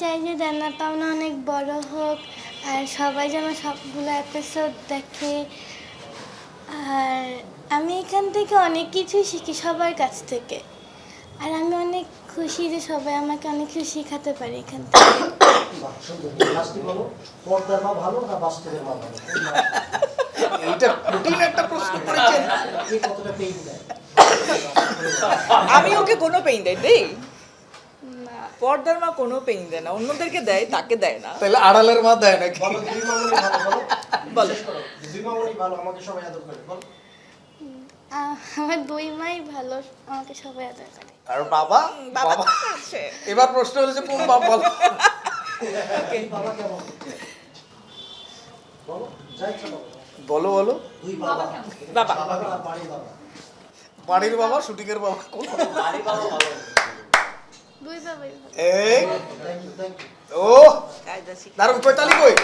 চাই যে জান্নাত পাওনা অনেক বড় হোক, আর সবাই যেন সবগুলো এপিসোড দেখে। আর আমি এখান থেকে অনেক কিছু শিখি সবার কাছ থেকে, আর আমি অনেক খুশি যে সবাই আমাকে অনেক কিছু শেখাতে পারে এখান থেকে। এইটা কঠিন একটা প্রশ্ন করেছেন। আমি ওকে কোনো পেইন দেই না, পর্দার মা কোনো পেইন দেয় না, অন্যদেরকে দেয়, তাকে দেয় না। তাহলে আড়ালের মা দেয় নাকি? বলো। আমার দুই মাই ভালো, আমাকে সবাই আদর করে। আর বাবা? বাবা বাবা আছে। এবার প্রশ্ন হলো যে কোন বাবা বলো। বলো বলো। বাবা বাড়ির বাবা, শুটিংয়ের বাবা কোন? দুই বাবাই ভালো। এই ও কায়দা শিখে। দারুণ, কই তালি কই?